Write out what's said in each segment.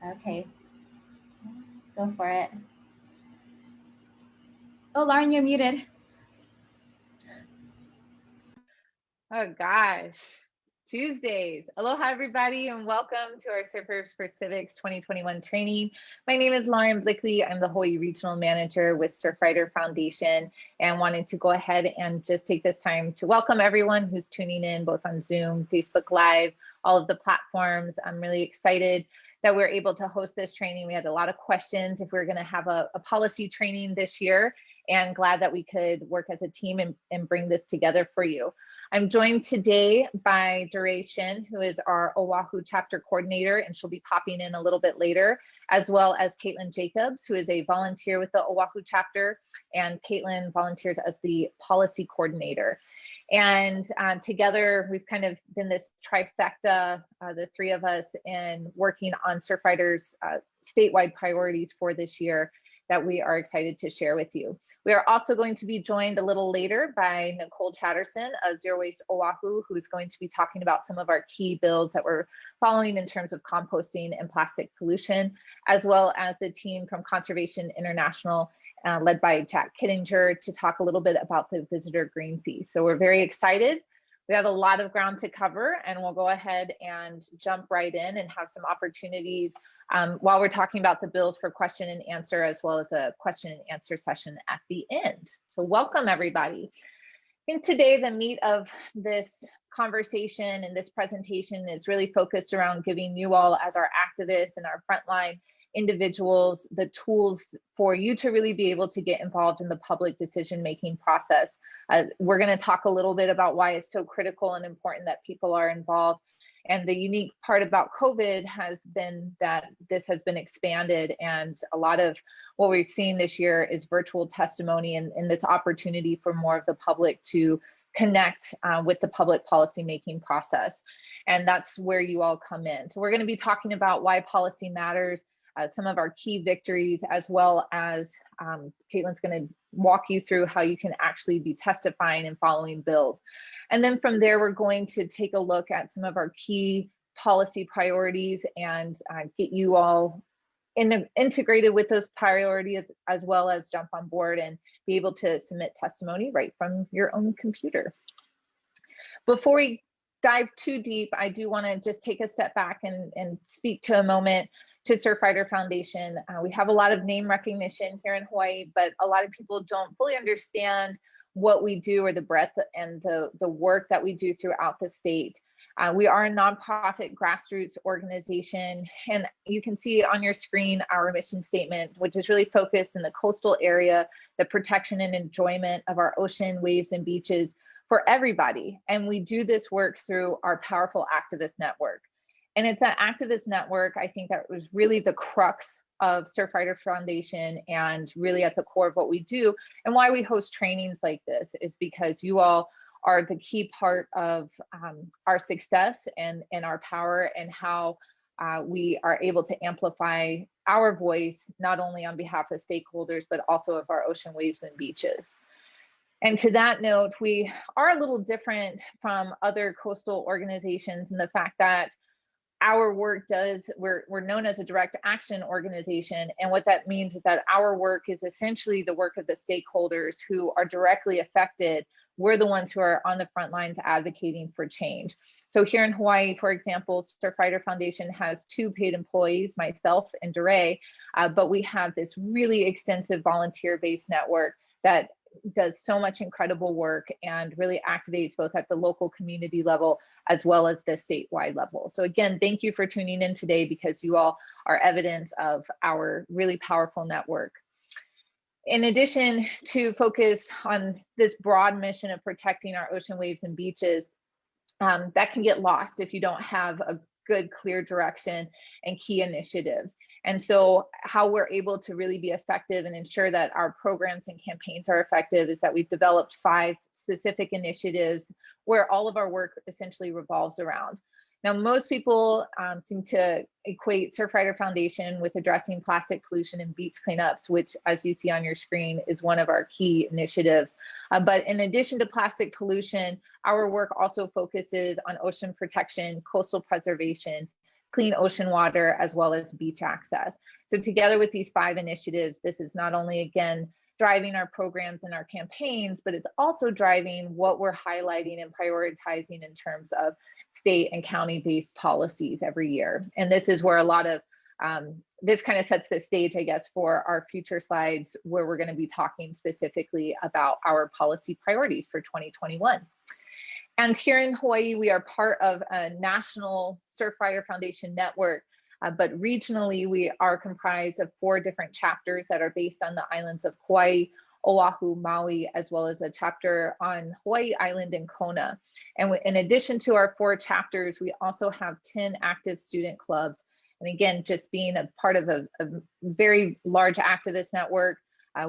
Okay, go for it. Oh, Lauren, you're muted. Oh gosh, Tuesdays. Aloha everybody and welcome to our Surfers for Civics 2021 training. My name is Lauren Blickley. I'm the Hawaii Regional Manager with Surfrider Foundation and wanted to go ahead and just take this time to welcome everyone who's tuning in both on Zoom, Facebook Live, all of the platforms. I'm really excited that we're able to host this training. We had a lot of questions if we were going to have a policy training this year, and glad that we could work as a team and bring this together for you. I'm joined today by Doorae Shin, who is our Oahu chapter coordinator, and she'll be popping in a little bit later, as well as Caitlin Jacobs, who is a volunteer with the Oahu chapter, and Caitlin volunteers as the policy coordinator. And together, we've kind of been this trifecta, the three of us, in working on Surfrider's statewide priorities for this year that we are excited to share with you. We are also going to be joined a little later by Nicole Chatterson of Zero Waste Oahu, who is going to be talking about some of our key bills that we're following in terms of composting and plastic pollution, as well as the team from Conservation International, led by Jack Kittinger, to talk a little bit about the visitor green fee. So we're very excited. We have a lot of ground to cover, and we'll go ahead and jump right in and have some opportunities while we're talking about the bills for question and answer, as well as a question and answer session at the end. So welcome everybody. I think today the meat of this conversation and this presentation is really focused around giving you all, as our activists and our frontline individuals, the tools for you to really be able to get involved in the public decision-making process. We're going to talk a little bit about why it's so critical and important that people are involved. And the unique part about COVID has been that this has been expanded, and a lot of what we've seen this year is virtual testimony and this opportunity for more of the public to connect with the public policy making process. And that's where you all come in. So we're going to be talking about why policy matters, some of our key victories, as well as Caitlin's going to walk you through how you can actually be testifying and following bills. And then from there, we're going to take a look at some of our key policy priorities and get you all integrated with those priorities, as well as jump on board and be able to submit testimony right from your own computer. Before we dive too deep, I do want to just take a step back and speak to a moment to Surfrider Foundation. We have a lot of name recognition here in Hawaii, but a lot of people don't fully understand what we do, or the breadth and the work that we do throughout the state. We are a nonprofit grassroots organization, and you can see on your screen our mission statement, which is really focused in the coastal area, the protection and enjoyment of our ocean, waves, and beaches for everybody. And we do this work through our powerful activist network. And it's that activist network, I think, that was really the crux of Surfrider Foundation, and really at the core of what we do, and why we host trainings like this is because you all are the key part of our success and our power, and how we are able to amplify our voice, not only on behalf of stakeholders, but also of our ocean, waves, and beaches. And to that note, we are a little different from other coastal organizations in the fact that our work we're known as a direct action organization. And what that means is that our work is essentially the work of the stakeholders who are directly affected. We're the ones who are on the front lines advocating for change. So here in Hawaii, for example, Surfrider Foundation has 2 paid employees, myself and Doorae, but we have this really extensive volunteer-based network that does so much incredible work and really activates both at the local community level as well as the statewide level. So again, thank you for tuning in today, because you all are evidence of our really powerful network. In addition to focus on this broad mission of protecting our ocean, waves, and beaches, that can get lost if you don't have a good, clear direction and key initiatives. And so how we're able to really be effective and ensure that our programs and campaigns are effective is that we've developed 5 specific initiatives where all of our work essentially revolves around. Now, most people seem to equate Surfrider Foundation with addressing plastic pollution and beach cleanups, which, as you see on your screen, is one of our key initiatives. But in addition to plastic pollution, our work also focuses on ocean protection, coastal preservation, clean ocean water, as well as beach access. So together with these 5 initiatives, this is not only, again, driving our programs and our campaigns, but it's also driving what we're highlighting and prioritizing in terms of state and county-based policies every year. And this is where a lot of this kind of sets the stage, I guess, for our future slides, where we're going to be talking specifically about our policy priorities for 2021. And here in Hawaii, we are part of a national Surfrider Foundation network, but regionally, we are comprised of 4 different chapters that are based on the islands of Kauai, Oahu, Maui, as well as a chapter on Hawaii Island and Kona. And in addition to our 4 chapters, we also have 10 active student clubs. And again, just being a part of a very large activist network,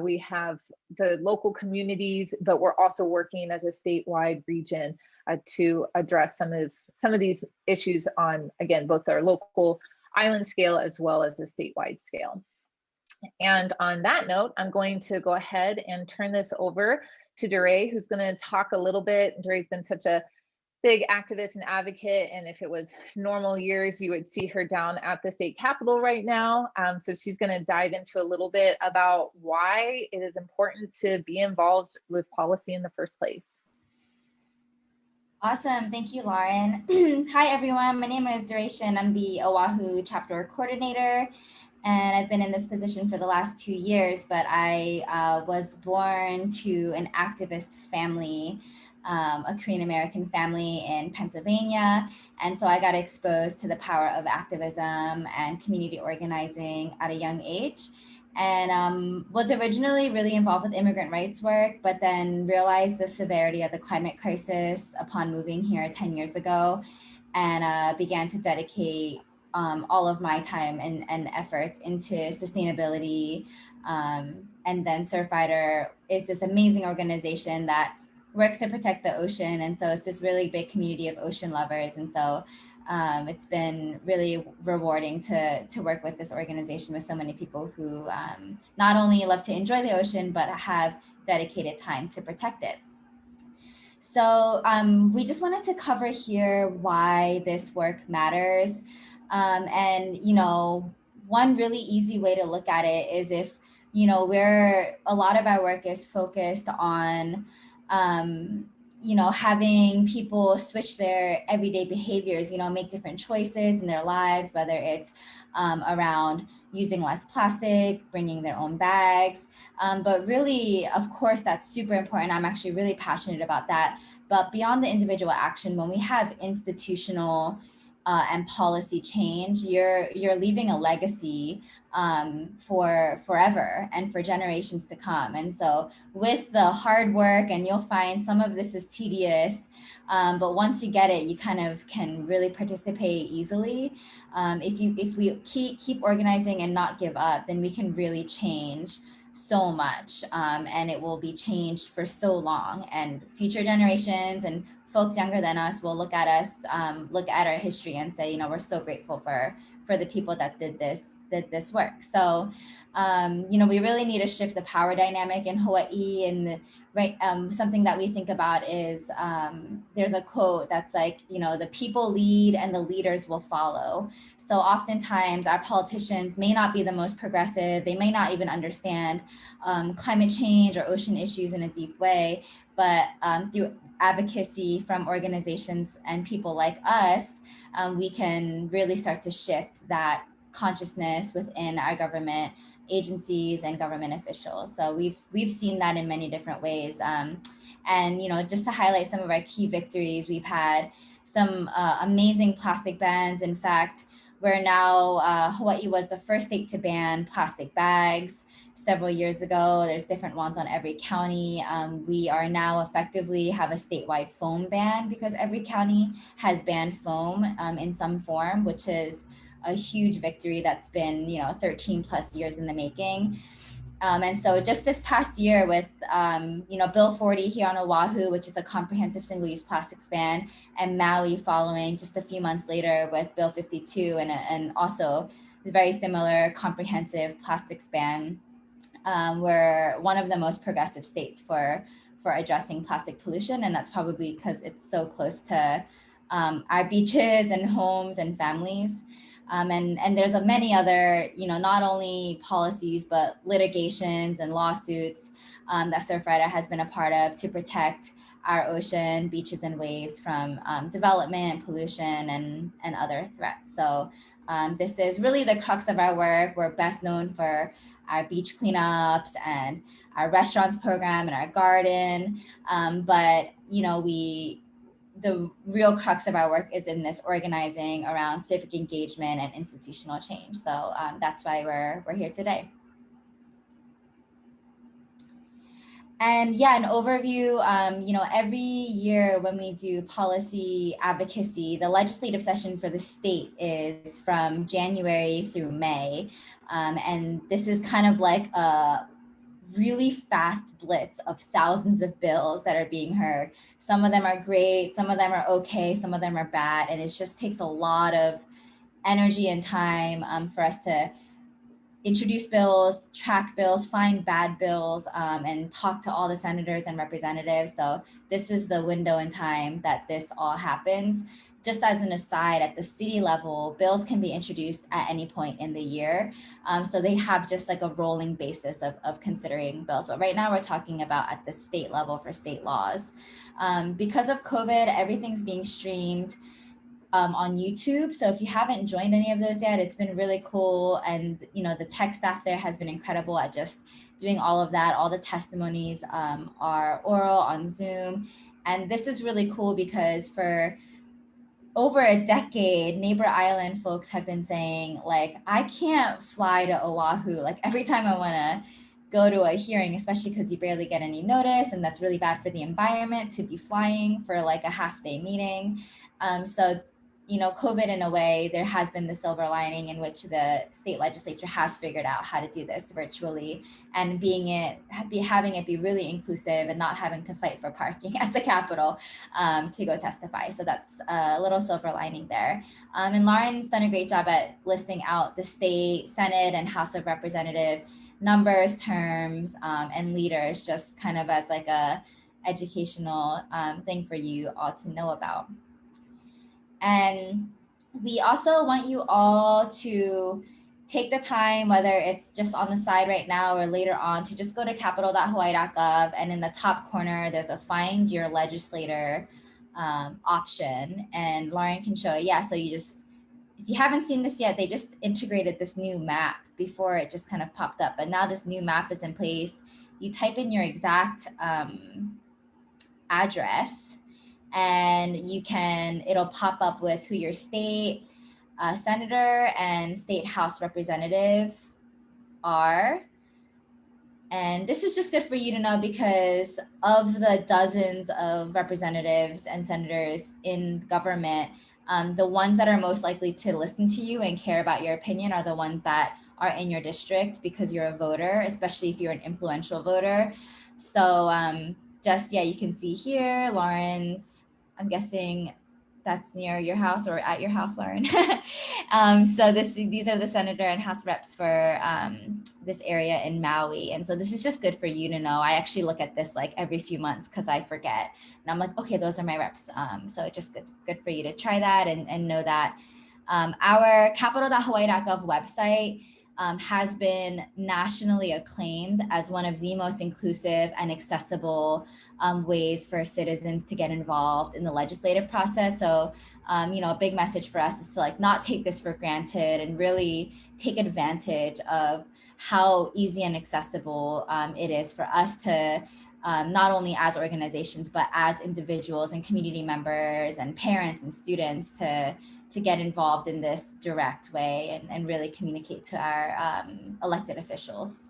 we have the local communities, but we're also working as a statewide region to address some of these issues on, again, both our local island scale as well as a statewide scale. And on that note, I'm going to go ahead and turn this over to Doorae, who's going to talk a little bit. Doorae's been such a big activist and advocate, and if it was normal years, you would see her down at the state capitol right now. So she's going to dive into a little bit about why it is important to be involved with policy in the first place. Awesome. Thank you, Lauren. Hi, everyone. My name is Doorae Shin. I'm the Oahu chapter coordinator, and I've been in this position for the last 2 years, but I was born to an activist family, a Korean American family in Pennsylvania. And so I got exposed to the power of activism and community organizing at a young age, and was originally really involved with immigrant rights work, but then realized the severity of the climate crisis upon moving here 10 years ago, and began to dedicate all of my time and efforts into sustainability. And then Surfrider is this amazing organization that works to protect the ocean. And so it's this really big community of ocean lovers. And so it's been really rewarding to work with this organization with so many people who not only love to enjoy the ocean, but have dedicated time to protect it. So we just wanted to cover here why this work matters. And, you know, one really easy way to look at it is if, you know, a lot of our work is focused on, you know, having people switch their everyday behaviors, you know, make different choices in their lives, whether it's around using less plastic, bringing their own bags. But really, of course, that's super important. I'm actually really passionate about that. But beyond the individual action, when we have institutional and policy change, you're leaving a legacy for forever and for generations to come. And so with the hard work, and you'll find some of this is tedious, but once you get it, you kind of can really participate easily. If we keep organizing and not give up, then we can really change so much, and it will be changed for so long, and future generations and folks younger than us will look at us, look at our history and say, you know, we're so grateful for the people that did this work. So, you know, we really need to shift the power dynamic in Hawaii. And something that we think about is there's a quote that's like, you know, the people lead and the leaders will follow. So oftentimes our politicians may not be the most progressive. They may not even understand climate change or ocean issues in a deep way, but through advocacy from organizations and people like us, we can really start to shift that consciousness within our government agencies and government officials. So we've seen that in many different ways. And, you know, just to highlight some of our key victories, we've had some amazing plastic bans. In fact, we're now, Hawaii was the first state to ban plastic bags several years ago. There's different ones on every county. We are now effectively have a statewide foam ban because every county has banned foam in some form, which is a huge victory that's been, you know, 13 plus years in the making. And so just this past year with, you know, Bill 40 here on Oahu, which is a comprehensive single-use plastics ban, and Maui following just a few months later with Bill 52 and also a very similar comprehensive plastics ban. We're one of the most progressive states for addressing plastic pollution, and that's probably because it's so close to our beaches and homes and families. And there's many other, not only policies, but litigations and lawsuits that Surfrider has been a part of to protect our ocean, beaches, and waves from development, pollution, and other threats. So this is really the crux of our work. We're best known for our beach cleanups and our restaurants program and our garden. But, the real crux of our work is in this organizing around civic engagement and institutional change. So that's why we're here today. And yeah, an overview, every year when we do policy advocacy, the legislative session for the state is from January through May. And this is kind of like a really fast blitz of thousands of bills that are being heard. Some of them are great, some of them are okay, some of them are bad. And it just takes a lot of energy and time for us to introduce bills, track bills, find bad bills, and talk to all the senators and representatives. So this is the window in time that this all happens. Just as an aside, at the city level, bills can be introduced at any point in the year. So they have just like a rolling basis of considering bills. But right now we're talking about at the state level for state laws. Because of COVID, everything's being streamed on YouTube. So if you haven't joined any of those yet, it's been really cool. And, the tech staff there has been incredible at just doing all of that. All the testimonies are oral on Zoom. And this is really cool because for over a decade, Neighbor Island folks have been saying, like, I can't fly to Oahu. Like every time I want to go to a hearing, especially because you barely get any notice, and that's really bad for the environment to be flying for like a half-day meeting. So COVID, in a way, there has been the silver lining in which the state legislature has figured out how to do this virtually, and having it be really inclusive and not having to fight for parking at the Capitol to go testify. So that's a little silver lining there. And Lauren's done a great job at listing out the state, Senate, and House of Representative numbers, terms, and leaders, just kind of as like a educational thing for you all to know about. And we also want you all to take the time, whether it's just on the side right now or later on, to just go to capitol.hawaii.gov, and in the top corner, there's a Find Your Legislator option, and Lauren can show it. Yeah, so if you haven't seen this yet, they just integrated this new map. Before it just kind of popped up, but now this new map is in place. You type in your exact address, and it'll pop up with who your state senator and state house representative are. And this is just good for you to know, because of the dozens of representatives and senators in government, the ones that are most likely to listen to you and care about your opinion are the ones that are in your district, because you're a voter, especially if you're an influential voter. So you can see here, Lawrence, I'm guessing that's near your house or at your house, Lauren. So these are the senator and house reps for this area in Maui. And so this is just good for you to know. I actually look at this like every few months because I forget. And I'm like, okay, those are my reps. So just good for you to try that and know that. Our capitol.hawaii.gov website has been nationally acclaimed as one of the most inclusive and accessible ways for citizens to get involved in the legislative process. So, a big message for us is to like not take this for granted and really take advantage of how easy and accessible it is for us to not only as organizations, but as individuals and community members and parents and students to get involved in this direct way and really communicate to our elected officials.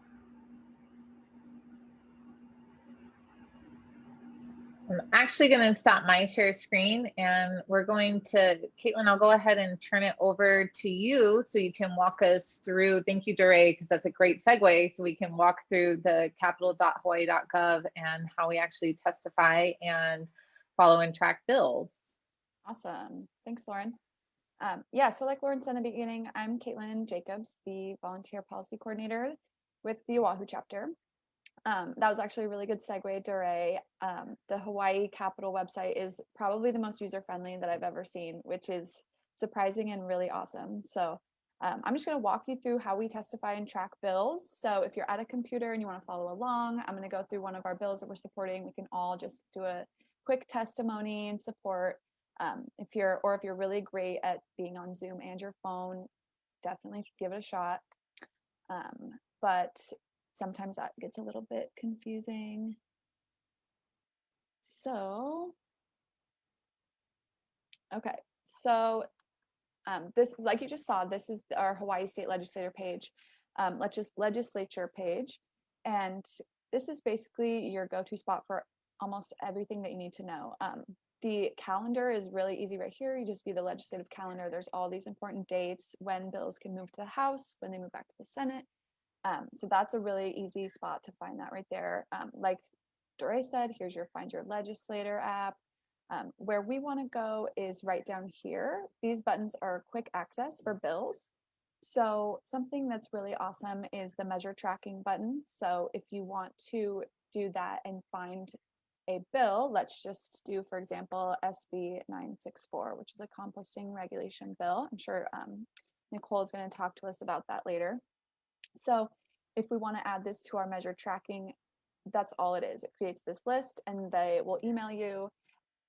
I'm actually going to stop my share screen, and we're going to, Caitlin, I'll go ahead and turn it over to you so you can walk us through. Thank you, Doorae, because that's a great segue. So we can walk through the capitol.hawaii.gov and how we actually testify and follow and track bills. Awesome. Thanks, Lauren. So like Lauren said in the beginning, I'm Caitlin Jacobs, the volunteer policy coordinator with the Oahu chapter. That was actually a really good segue, Doorae. The Hawaii Capitol website is probably the most user-friendly that I've ever seen, which is surprising and really awesome. So I'm just going to walk you through how we testify and track bills. So if you're at a computer and you want to follow along, I'm going to go through one of our bills that we're supporting. We can all just do a quick testimony and support. If you're really great at being on Zoom and your phone, definitely give it a shot. But sometimes that gets a little bit confusing. So, okay, so this, like you just saw, this is our Hawaii State Legislature page, legislature page, and this is basically your go-to spot for almost everything that you need to know. The calendar is really easy right here. You just view the legislative calendar. There's all these important dates, when bills can move to the House, when they move back to the Senate. So that's a really easy spot to find that right there. Like Doorae said, here's your Find Your Legislator app. Where we want to go is right down here. These buttons are quick access for bills. So something that's really awesome is the measure tracking button. So if you want to do that and find a bill, let's just do, for example, SB 964, which is a composting regulation bill. I'm sure Nicole is going to talk to us about that later. So if we want to add this to our measure tracking, that's all it is. It creates this list and they will email you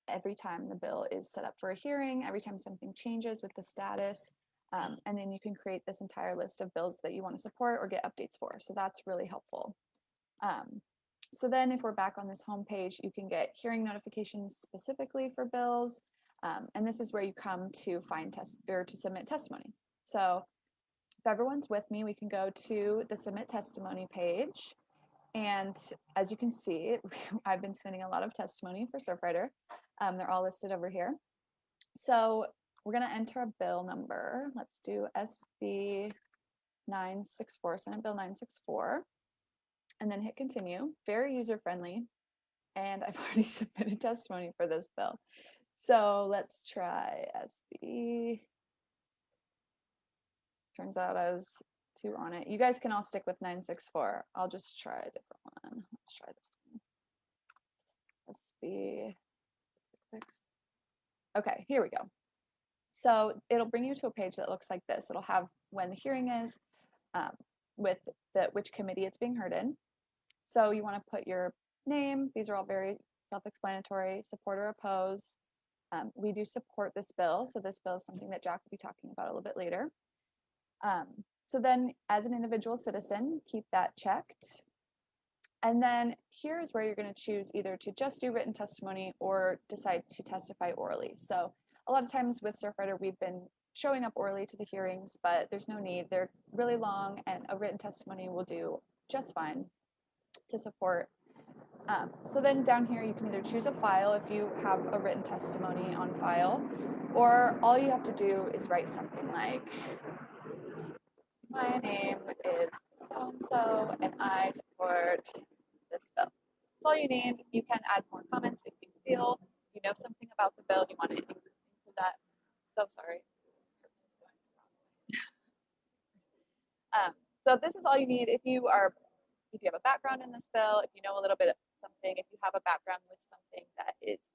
every time the bill is set up for a hearing, every time something changes with the status, and then you can create this entire list of bills that you want to support or get updates for. So that's really helpful. So then if we're back on this home page, you can get hearing notifications specifically for bills. And this is where you come to to submit testimony. So if everyone's with me, we can go to the submit testimony page. And as you can see, I've been submitting a lot of testimony for Surfrider. They're all listed over here. So we're going to enter a bill number. Let's do SB 964, Senate Bill 964, and then hit continue. Very user-friendly. And I've already submitted testimony for this bill. So let's try SB. Turns out I was too on it. You guys can all stick with 964. I'll just try a different one. Let's try this one. SB 6. Okay, here we go. So it'll bring you to a page that looks like this. It'll have when the hearing is, with which committee it's being heard in. So you want to put your name. These are all very self-explanatory. Support or oppose. We do support this bill. So this bill is something that Jack will be talking about a little bit later. So then as an individual citizen, keep that checked. And then here's where you're going to choose either to just do written testimony or decide to testify orally. So a lot of times with Surfrider, we've been showing up orally to the hearings, but there's no need. They're really long and a written testimony will do just fine to support. So then down here, you can either choose a file if you have a written testimony on file, or all you have to do is write something like, my name is so-and-so, and I support this bill. That's all you need. You can add more comments if you feel you know something about the bill and you want to include that. So sorry. So this is all you need if you have a background in this bill, if you know a little bit of something, if you have a background with something that is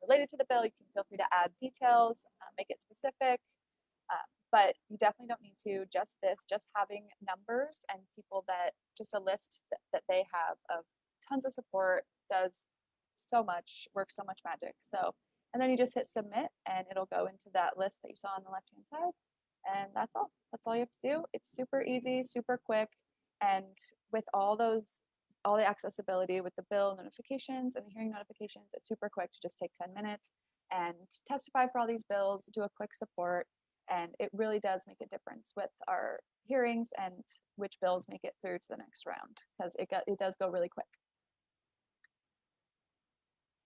related to the bill, you can feel free to add details, make it specific. But you definitely don't need to. Just having numbers and people that, just a list that they have of tons of support does so much, works so much magic. So, and then you just hit submit and it'll go into that list that you saw on the left-hand side. And that's all. That's all you have to do. It's super easy, super quick. And with all the accessibility with the bill notifications and the hearing notifications, it's super quick to just take 10 minutes and testify for all these bills, do a quick support. And it really does make a difference with our hearings and which bills make it through to the next round, because it does go really quick.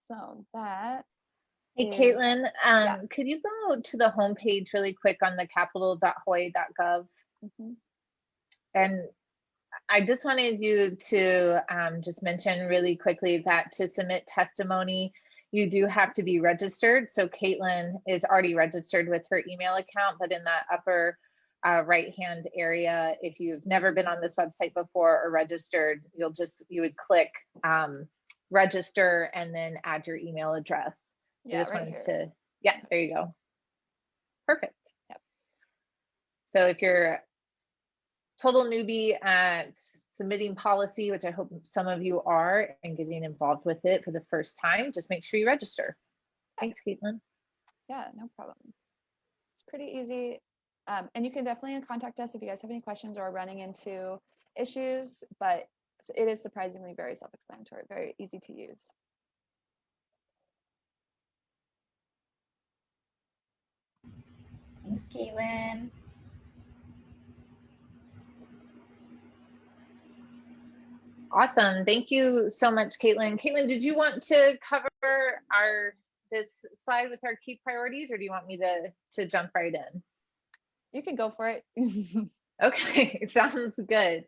So that. Hey, Caitlin, could you go to the homepage really quick on the capital.hawaii.gov? Mm-hmm. And I just wanted you to just mention really quickly that to submit testimony, you do have to be registered. So Caitlin is already registered with her email account, but in that upper right-hand area, if you've never been on this website before or registered, you would click register and then add your email address. Yeah, I just right wanted here. to, there you go. Perfect. Yep. So if you're total newbie at submitting policy, which I hope some of you are, and getting involved with it for the first time, just make sure you register. Thanks, Caitlin. Yeah, no problem. It's pretty easy. And you can definitely contact us if you guys have any questions or are running into issues, but it is surprisingly very self-explanatory, very easy to use. Thanks, Caitlin. Awesome. Thank you so much, Caitlin. Caitlin, did you want to cover this slide with our key priorities, or do you want me to jump right in? You can go for it. Okay, sounds good.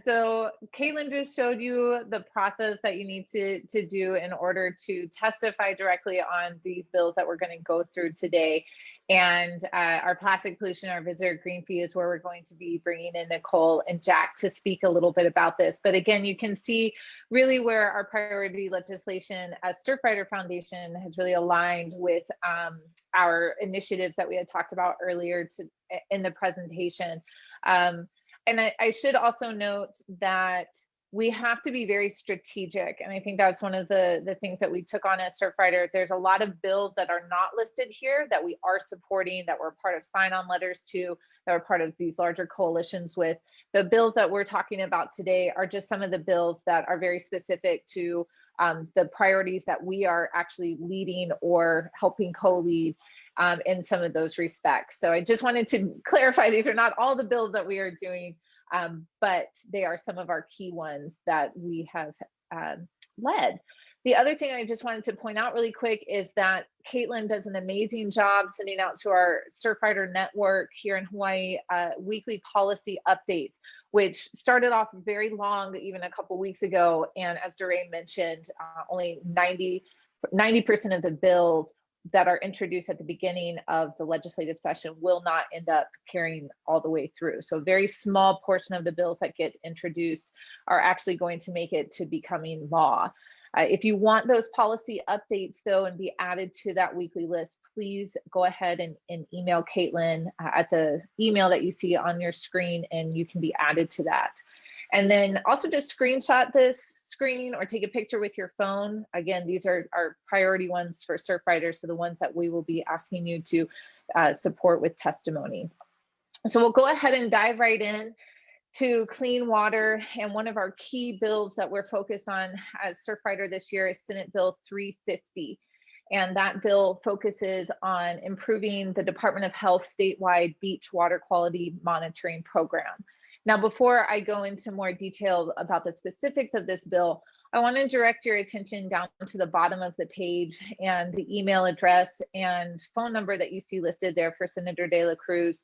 So Caitlin just showed you the process that you need to do in order to testify directly on these bills that we're going to go through today. And our plastic pollution, our visitor green fee is where we're going to be bringing in Nicole and Jack to speak a little bit about this. But again, you can see really where our priority legislation as Surfrider Foundation has really aligned with our initiatives that we had talked about earlier in the presentation. And I should also note that we have to be very strategic. And I think that's one of the things that we took on as Surfrider. There's a lot of bills that are not listed here that we are supporting, that we're part of sign-on letters to, that we're part of these larger coalitions with. The bills that we're talking about today are just some of the bills that are very specific to the priorities that we are actually leading or helping co-lead in some of those respects. So I just wanted to clarify, these are not all the bills that we are doing, but they are some of our key ones that we have led. The other thing I just wanted to point out really quick is that Caitlin does an amazing job sending out to our Surfrider network here in Hawaii weekly policy updates, which started off very long, even a couple weeks ago. And as Doorae mentioned, only 90% of the bills that are introduced at the beginning of the legislative session will not end up carrying all the way through. So a very small portion of the bills that get introduced are actually going to make it to becoming law. If you want those policy updates though and be added to that weekly list, please go ahead and email Caitlin at the email that you see on your screen, and you can be added to that. And then also just screenshot this screen or take a picture with your phone. Again, these are our priority ones for Surfrider, so the ones that we will be asking you to support with testimony. So we'll go ahead and dive right in to clean water. And one of our key bills that we're focused on as Surfrider this year is Senate Bill 350. And that bill focuses on improving the Department of Health statewide beach water quality monitoring program. Now, before I go into more detail about the specifics of this bill, I want to direct your attention down to the bottom of the page and the email address and phone number that you see listed there for Senator De La Cruz.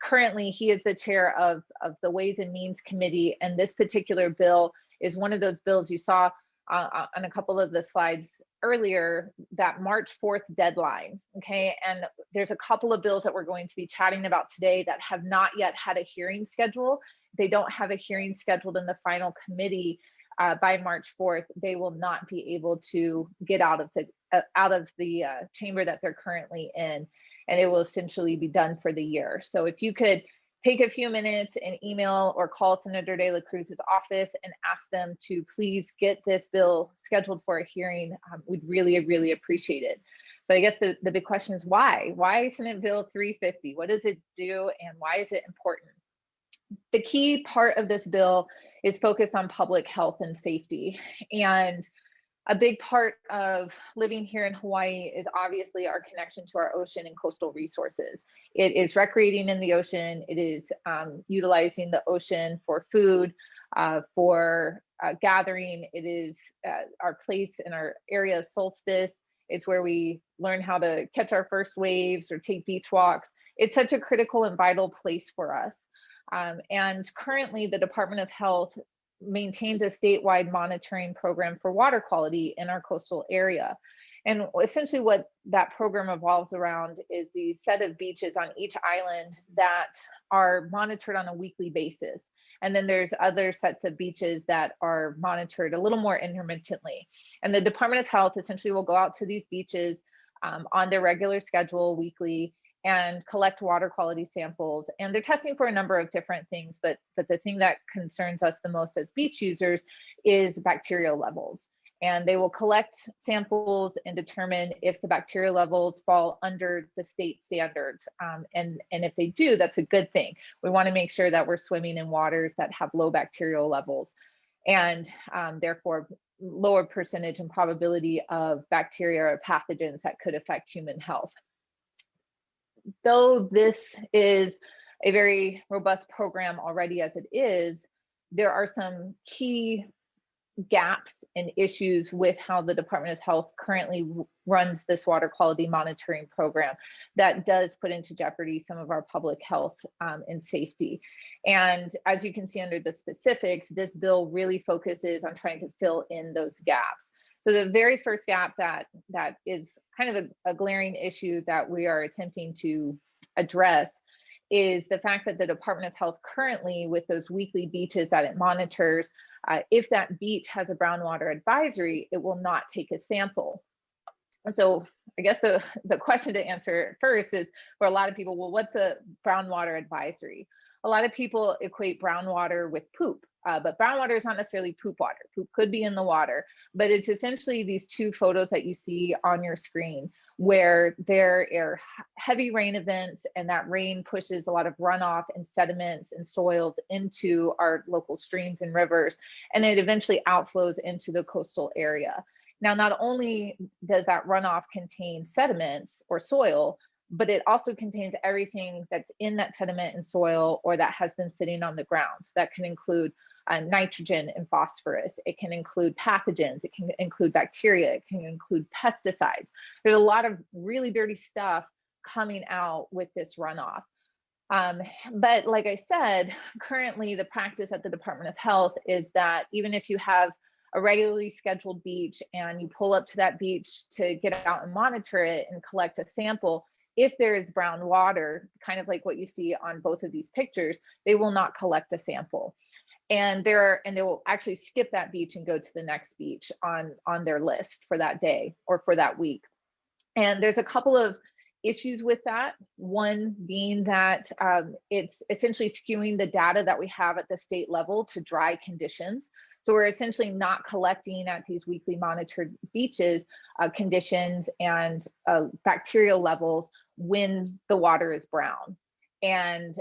Currently, he is the chair of the Ways and Means Committee, and this particular bill is one of those bills you saw on a couple of the slides earlier, that March 4th deadline, okay? And there's a couple of bills that we're going to be chatting about today that have not yet had a hearing schedule. They don't have a hearing scheduled in the final committee by March 4th. They will not be able to get out of the chamber that they're currently in, and it will essentially be done for the year. So if you could take a few minutes and email or call Senator De La Cruz's office and ask them to please get this bill scheduled for a hearing, we'd really, really appreciate it. But I guess the big question is why? Why Senate Bill 350? What does it do and why is it important? The key part of this bill is focused on public health and safety. And a big part of living here in Hawaii is obviously our connection to our ocean and coastal resources. It is recreating in the ocean. It is utilizing the ocean for food, for gathering. It is our place in our area of solstice. It's where we learn how to catch our first waves or take beach walks. It's such a critical and vital place for us. And currently the Department of Health maintains a statewide monitoring program for water quality in our coastal area. And essentially what that program revolves around is the set of beaches on each island that are monitored on a weekly basis. And then there's other sets of beaches that are monitored a little more intermittently. And the Department of Health essentially will go out to these beaches on their regular schedule weekly and collect water quality samples. And they're testing for a number of different things, but the thing that concerns us the most as beach users is bacterial levels. And they will collect samples and determine if the bacterial levels fall under the state standards. And if they do, that's a good thing. We want to make sure that we're swimming in waters that have low bacterial levels, and therefore lower percentage and probability of bacteria or pathogens that could affect human health. Though this is a very robust program already as it is, there are some key gaps and issues with how the Department of Health currently runs this water quality monitoring program that does put into jeopardy some of our public health and safety. And as you can see under the specifics, this bill really focuses on trying to fill in those gaps. So the very first gap that is kind of a glaring issue that we are attempting to address is the fact that the Department of Health currently, with those weekly beaches that it monitors, if that beach has a brown water advisory, it will not take a sample. So I guess the question to answer first is, for a lot of people, well, what's a brown water advisory? A lot of people equate brown water with poop, but brown water is not necessarily poop water. Poop could be in the water, but it's essentially these two photos that you see on your screen, where there are heavy rain events, and that rain pushes a lot of runoff and sediments and soils into our local streams and rivers, and it eventually outflows into the coastal area. Now, not only does that runoff contain sediments or soil, but it also contains everything that's in that sediment and soil, or that has been sitting on the ground. So that can include nitrogen and phosphorus. It can include pathogens. It can include bacteria. It can include pesticides. There's a lot of really dirty stuff coming out with this runoff. But like I said, currently the practice at the Department of Health is that even if you have a regularly scheduled beach and you pull up to that beach to get out and monitor it and collect a sample, if there is brown water, kind of like what you see on both of these pictures, they will not collect a sample. And they will actually skip that beach and go to the next beach on their list for that day or for that week. And there's a couple of issues with that. One being that it's essentially skewing the data that we have at the state level to dry conditions. So we're essentially not collecting at these weekly monitored beaches conditions and bacterial levels when the water is brown. And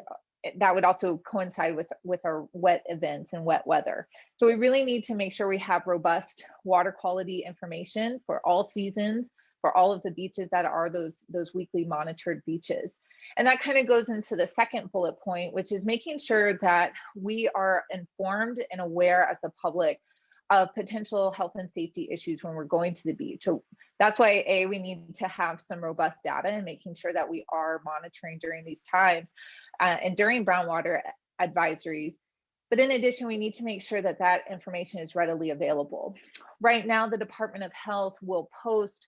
that would also coincide with our wet events and wet weather. So we really need to make sure we have robust water quality information for all seasons, for all of the beaches that are those weekly monitored beaches. And that kind of goes into the second bullet point, which is making sure that we are informed and aware as the public of potential health and safety issues when we're going to the beach. So that's why we need to have some robust data and making sure that we are monitoring during these times and during brown water advisories. But in addition, we need to make sure that that information is readily available. Right now, the Department of Health will post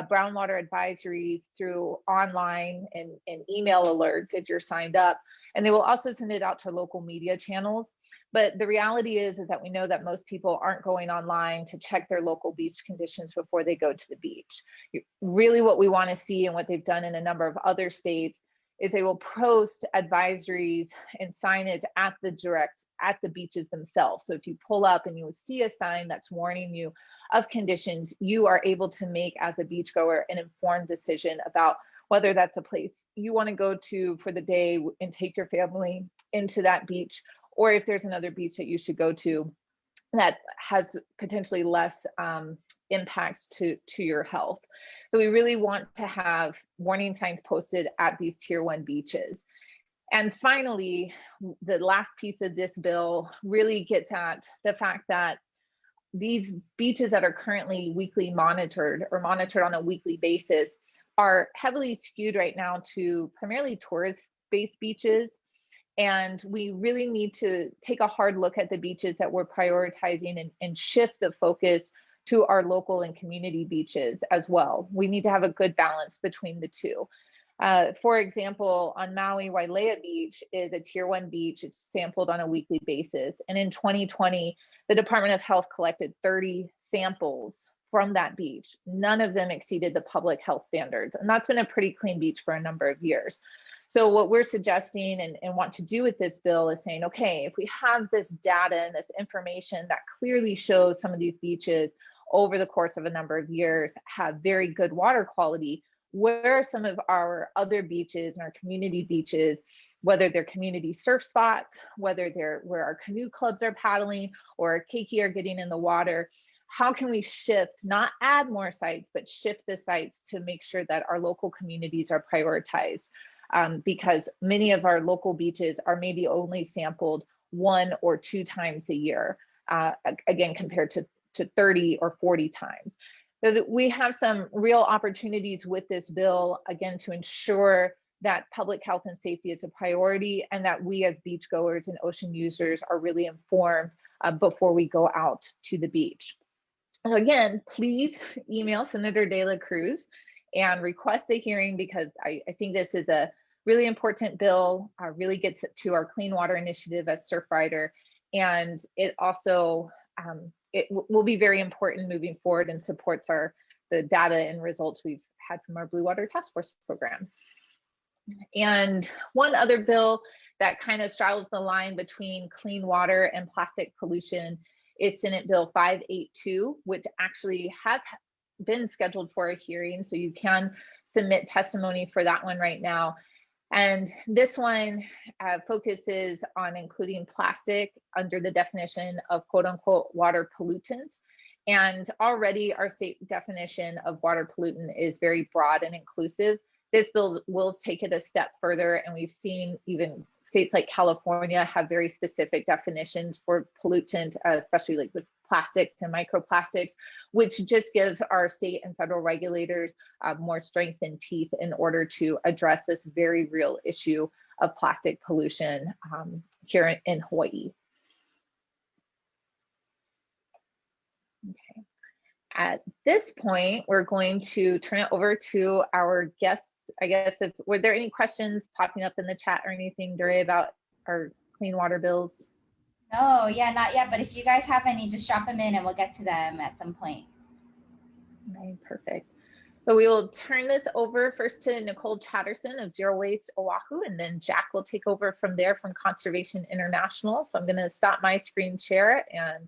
brown water advisories through online and email alerts if you're signed up. And they will also send it out to local media channels. But the reality is that we know that most people aren't going online to check their local beach conditions before they go to the beach. Really what we want to see, and what they've done in a number of other states, is they will post advisories and signage at the beaches themselves. So if you pull up and you see a sign that's warning you of conditions, you are able to make, as a beachgoer, an informed decision about whether that's a place you want to go to for the day and take your family into that beach, or if there's another beach that you should go to that has potentially less impacts to your health. So we really want to have warning signs posted at these tier 1 beaches. And finally, the last piece of this bill really gets at the fact that these beaches that are currently weekly monitored, or monitored on a weekly basis, are heavily skewed right now to primarily tourist-based beaches. And we really need to take a hard look at the beaches that we're prioritizing and shift the focus to our local and community beaches as well. We need to have a good balance between the two. For example, on Maui, Wailea Beach is a tier 1 beach. It's sampled on a weekly basis. And in 2020, the Department of Health collected 30 samples from that beach. None of them exceeded the public health standards. And that's been a pretty clean beach for a number of years. So what we're suggesting and want to do with this bill is saying, okay, if we have this data and this information that clearly shows some of these beaches over the course of a number of years have very good water quality, where are some of our other beaches and our community beaches, whether they're community surf spots, whether they're where our canoe clubs are paddling or our keiki are getting in the water, how can we shift, not add more sites, but shift the sites to make sure that our local communities are prioritized? Because many of our local beaches are maybe only sampled 1 or 2 times a year, again, compared to 30 or 40 times. So that we have some real opportunities with this bill, again, to ensure that public health and safety is a priority and that we as beachgoers and ocean users are really informed before we go out to the beach. So again, please email Senator De La Cruz and request a hearing, because I think this is a really important bill, really gets to our clean water initiative as Surfrider. And it also, it will be very important moving forward and supports the data and results we've had from our Blue Water Task Force program. And one other bill that kind of straddles the line between clean water and plastic pollution is Senate Bill 582, which actually has been scheduled for a hearing. So you can submit testimony for that one right now. And this one focuses on including plastic under the definition of quote unquote water pollutant. And already our state definition of water pollutant is very broad and inclusive. This bill will take it a step further, and we've seen even states like California have very specific definitions for pollutant, especially like with plastics and microplastics, which just gives our state and federal regulators more strength and teeth in order to address this very real issue of plastic pollution here in Hawaii. Okay. At this point, we're going to turn it over to our guests. I guess, were there any questions popping up in the chat or anything, Doorae, about our clean water bills? No, yeah, not yet. But if you guys have any, just drop them in and we'll get to them at some point. Okay, perfect. So we will turn this over first to Nicole Chatterson of Zero Waste Oahu, and then Jack will take over from there from Conservation International. So I'm going to stop my screen share, and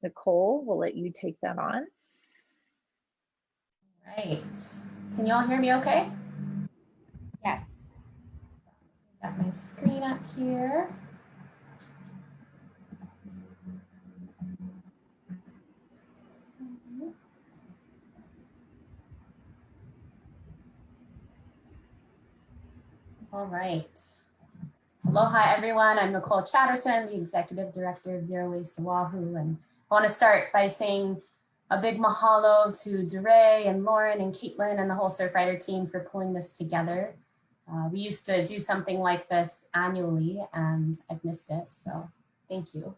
Nicole, will let you take that on. Right. Can you all hear me okay? Yes. Got my screen up here. All right. Aloha, everyone. I'm Nicole Chatterson, the Executive Director of Zero Waste Oahu. And I want to start by saying a big mahalo to Doorae and Lauren and Caitlin and the whole Surfrider team for pulling this together. We used to do something like this annually, and I've missed it, so thank you.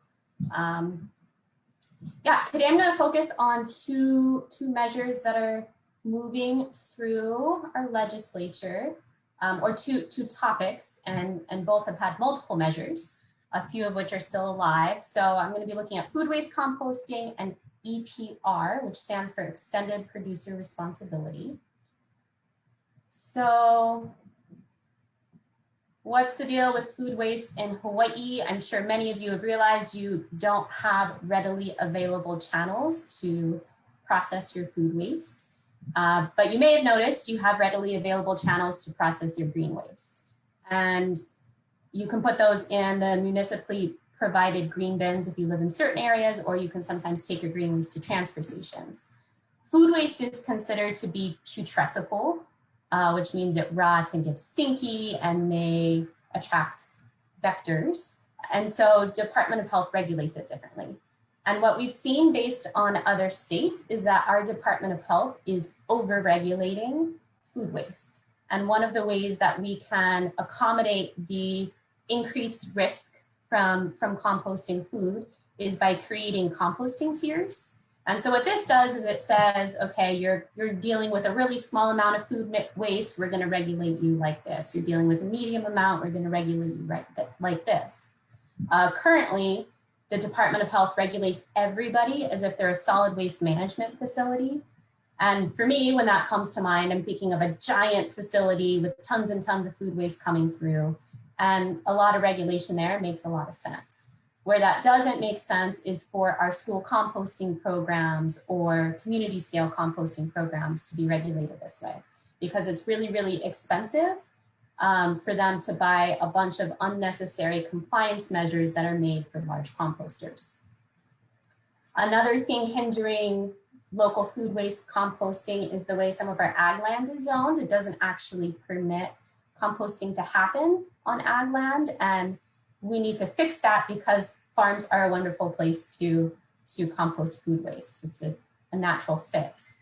Yeah, today I'm going to focus on two measures that are moving through our legislature, or two topics, and both have had multiple measures, a few of which are still alive. So I'm going to be looking at food waste composting and EPR, which stands for Extended Producer Responsibility. So what's the deal with food waste in Hawaii? I'm sure many of you have realized you don't have readily available channels to process your food waste. But you may have noticed you have readily available channels to process your green waste. And you can put those in the municipally provided green bins if you live in certain areas, or you can sometimes take your green waste to transfer stations. Food waste is considered to be putrescible, which means it rots and gets stinky and may attract vectors. And so Department of Health regulates it differently. And what we've seen based on other states is that our Department of Health is over-regulating food waste. And one of the ways that we can accommodate the increased risk from composting food is by creating composting tiers. And so what this does is it says, okay, you're dealing with a really small amount of food waste, we're gonna regulate you like this. You're dealing with a medium amount, we're gonna regulate you like this. Currently, the Department of Health regulates everybody as if they're a solid waste management facility. And for me, when that comes to mind, I'm thinking of a giant facility with tons and tons of food waste coming through. And a lot of regulation there makes a lot of sense. Where that doesn't make sense is for our school composting programs or community scale composting programs to be regulated this way, because it's really, really expensive for them to buy a bunch of unnecessary compliance measures that are made for large composters. Another thing hindering local food waste composting is the way some of our ag land is zoned. It doesn't actually permit composting to happen on ag land, and we need to fix that because farms are a wonderful place to compost food waste. It's a natural fit.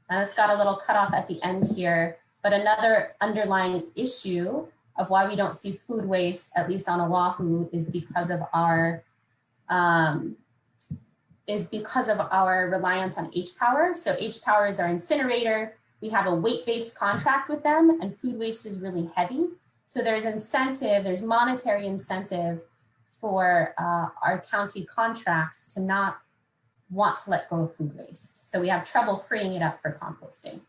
And it's got a little cutoff at the end here, but another underlying issue of why we don't see food waste, at least on Oahu, is because of our reliance on H-Power. So H-Power is our incinerator. We have a weight-based contract with them, and food waste is really heavy. So there's incentive, there's monetary incentive for our county contracts to not want to let go of food waste. So we have trouble freeing it up for composting.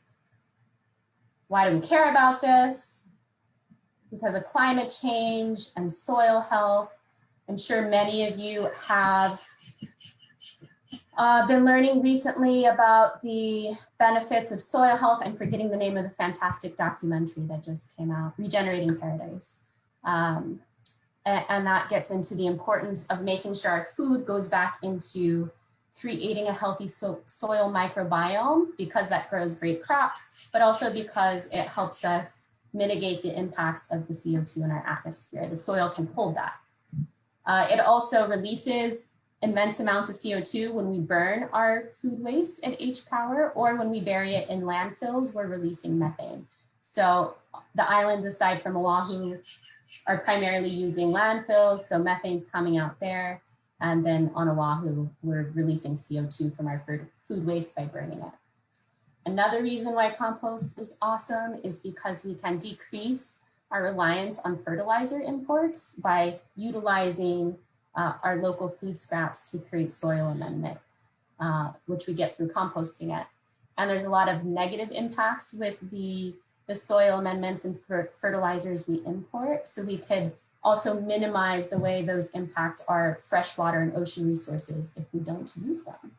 Why do we care about this? Because of climate change and soil health. I'm sure many of you have been learning recently about the benefits of soil health. I'm forgetting the name of the fantastic documentary that just came out, Regenerating Paradise. And that gets into the importance of making sure our food goes back into creating a healthy soil microbiome, because that grows great crops, but also because it helps us mitigate the impacts of the CO2 in our atmosphere. The soil can hold that. It also releases immense amounts of CO2 when we burn our food waste at H-Power, or when we bury it in landfills, we're releasing methane. So the islands, aside from Oahu, are primarily using landfills, so methane's coming out there. And then on Oahu, we're releasing CO2 from our food waste by burning it. Another reason why compost is awesome is because we can decrease our reliance on fertilizer imports by utilizing our local food scraps to create soil amendment, which we get through composting it. And there's a lot of negative impacts with the soil amendments and fertilizers we import. So we could also minimize the way those impact our freshwater and ocean resources if we don't use them.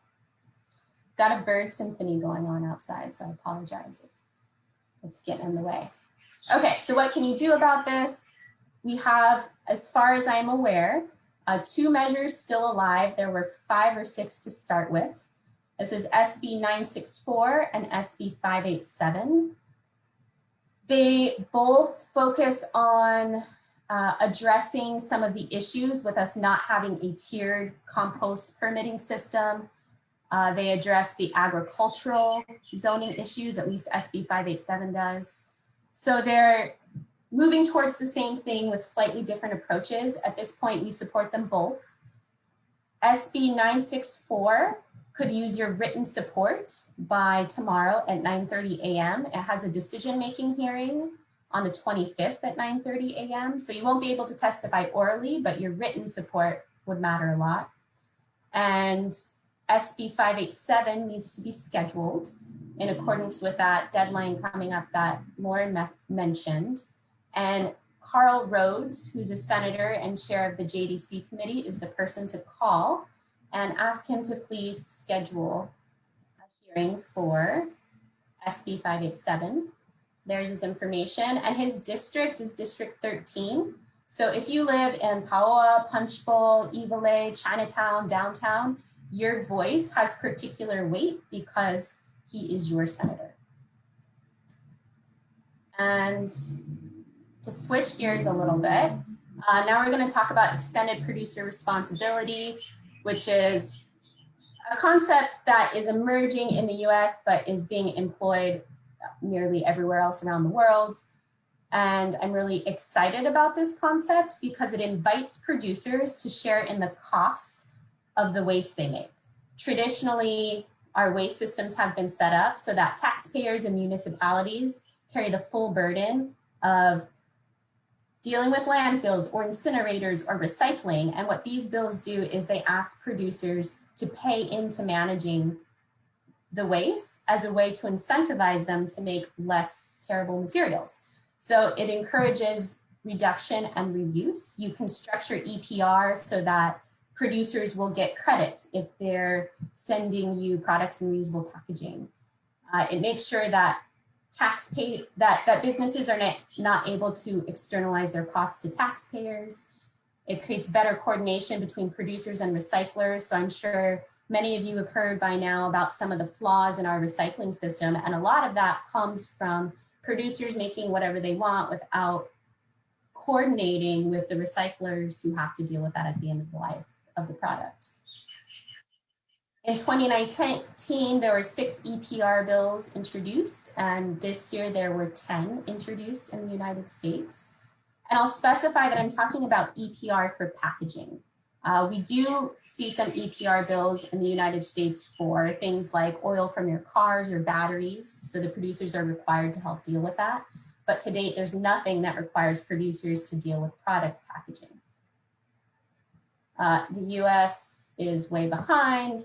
Got a bird symphony going on outside, so I apologize if it's getting in the way. Okay, so what can you do about this? We have, as far as I'm aware, 2 measures still alive. There were 5 or 6 to start with. This is SB 964 and SB 587. They both focus on addressing some of the issues with us not having a tiered compost permitting system. They address the agricultural zoning issues, at least SB 587 does. So they're moving towards the same thing with slightly different approaches. At this point, we support them both. SB 964 could use your written support by tomorrow at 9:30 a.m. It has a decision-making hearing on the 25th at 9:30 a.m. So you won't be able to testify orally, but your written support would matter a lot. And SB 587 needs to be scheduled in accordance with that deadline coming up that Lauren mentioned. And Carl Rhodes, who's a senator and chair of the JDC committee, is the person to call and ask him to please schedule a hearing for SB 587. There's his information, and his district is District 13. So if you live in Paoa, Punch Bowl, Iwalei, Chinatown, downtown, your voice has particular weight because he is your senator. And to switch gears a little bit, now we're going to talk about extended producer responsibility, which is a concept that is emerging in the US, but is being employed nearly everywhere else around the world. And I'm really excited about this concept because it invites producers to share in the cost of the waste they make. Traditionally, our waste systems have been set up so that taxpayers and municipalities carry the full burden of dealing with landfills or incinerators or recycling. And what these bills do is they ask producers to pay into managing the waste as a way to incentivize them to make less terrible materials. So it encourages reduction and reuse. You can structure EPR so that producers will get credits if they're sending you products in reusable packaging. It makes sure that that businesses are not able to externalize their costs to taxpayers. It creates better coordination between producers and recyclers. So I'm sure many of you have heard by now about some of the flaws in our recycling system. And a lot of that comes from producers making whatever they want without coordinating with the recyclers who have to deal with that at the end of the life of the product. In 2019, there were 6 EPR bills introduced, and this year there were 10 introduced in the United States. And I'll specify that I'm talking about EPR for packaging. We do see some EPR bills in the United States for things like oil from your cars or batteries, so the producers are required to help deal with that. But to date, there's nothing that requires producers to deal with product packaging. The US is way behind.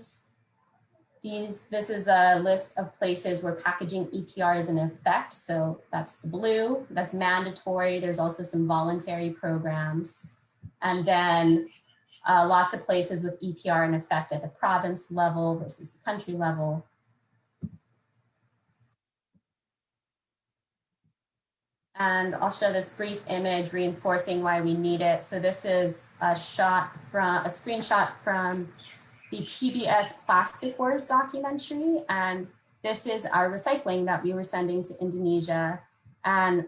This is a list of places where packaging EPR is in effect. So that's the blue, that's mandatory. There's also some voluntary programs. And then lots of places with EPR in effect at the province level versus the country level. And I'll show this brief image reinforcing why we need it. So this is a screenshot from the PBS Plastic Wars documentary. And this is our recycling that we were sending to Indonesia. And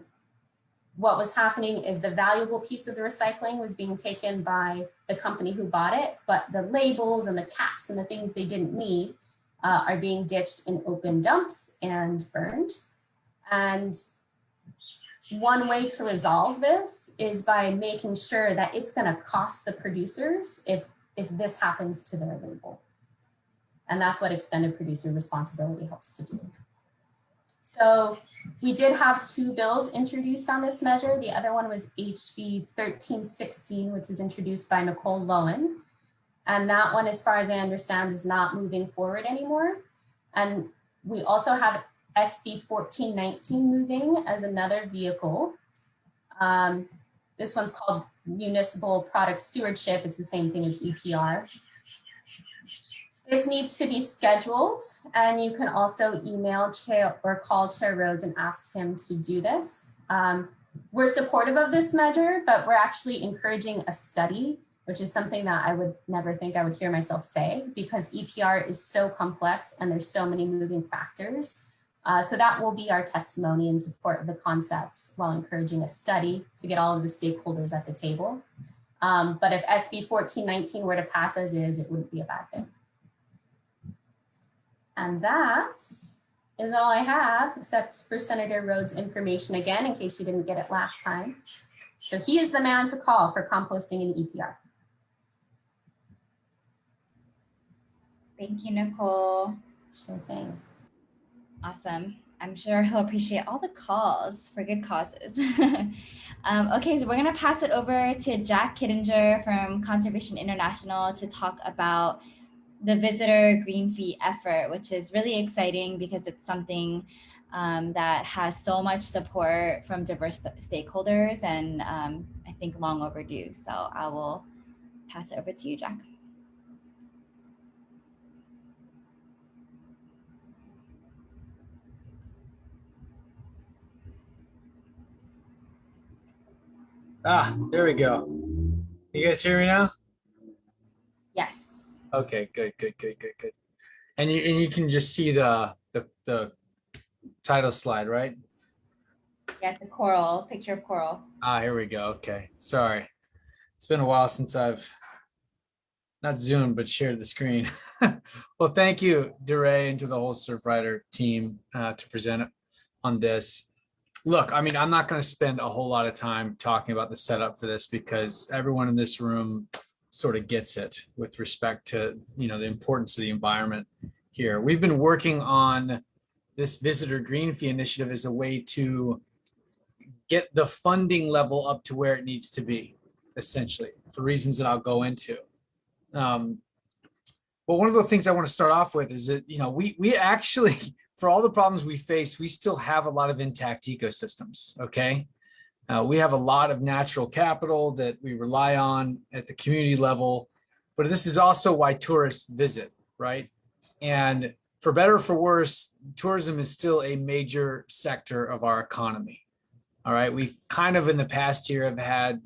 what was happening is the valuable piece of the recycling was being taken by the company who bought it, but the labels and the caps and the things they didn't need are being ditched in open dumps and burned. And one way to resolve this is by making sure that it's going to cost the producers if this happens to their label. And that's what extended producer responsibility helps to do. So we did have 2 bills introduced on this measure. The other one was HB 1316, which was introduced by Nicole. And that one, as far as I understand, is not moving forward anymore. And we also have SB 1419 moving as another vehicle. This one's called Municipal Product Stewardship. It's the same thing as EPR. This needs to be scheduled, and you can also email Chair or call Chair Rhodes and ask him to do this. We're supportive of this measure, but we're actually encouraging a study, which is something that I would never think I would hear myself say, because EPR is so complex and there's so many moving factors. So that will be our testimony in support of the concept while encouraging a study to get all of the stakeholders at the table. But if SB 1419 were to pass as is, it wouldn't be a bad thing. And that is all I have, except for Senator Rhodes' information again, in case you didn't get it last time. So he is the man to call for composting in EPR. Thank you, Nicole. Sure thing. Awesome. I'm sure he'll appreciate all the calls for good causes. Okay, so we're going to pass it over to Jack Kittinger from Conservation International to talk about the visitor green fee effort, which is really exciting because it's something that has so much support from diverse stakeholders and I think long overdue. So I will pass it over to you, Jack. There we go. You guys hear me now? Yes. Okay, good. And you can just see the title slide, right? Yeah, the coral, picture of coral. Here we go. Okay, sorry. It's been a while since I've not Zoomed, but shared the screen. Well, thank you, Doorae, and to the whole Surfrider team to present on this. Look, I mean, I'm not going to spend a whole lot of time talking about the setup for this because everyone in this room sort of gets it with respect to, the importance of the environment here. We've been working on this visitor green fee initiative as a way to get the funding level up to where it needs to be, essentially, for reasons that I'll go into. But one of the things I want to start off with is that, we actually, for all the problems we face, we still have a lot of intact ecosystems, okay? We have a lot of natural capital that we rely on at the community level, but this is also why tourists visit, right? And for better or for worse, tourism is still a major sector of our economy. All right, we kind of in the past year have had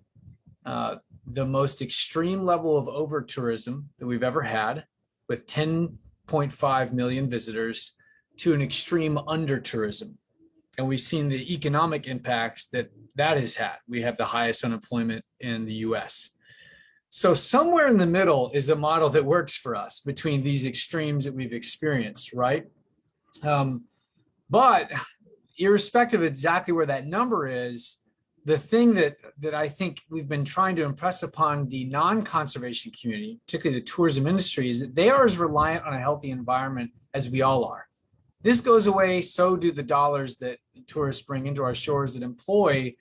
the most extreme level of over tourism that we've ever had, with 10.5 million visitors, to an extreme under tourism. And we've seen the economic impacts that has had. We have the highest unemployment in the US. So somewhere in the middle is a model that works for us between these extremes that we've experienced, right? But irrespective of exactly where that number is, the thing that I think we've been trying to impress upon the non-conservation community, particularly the tourism industry, is that they are as reliant on a healthy environment as we all are. This goes away, so do the dollars that tourists bring into our shores that employ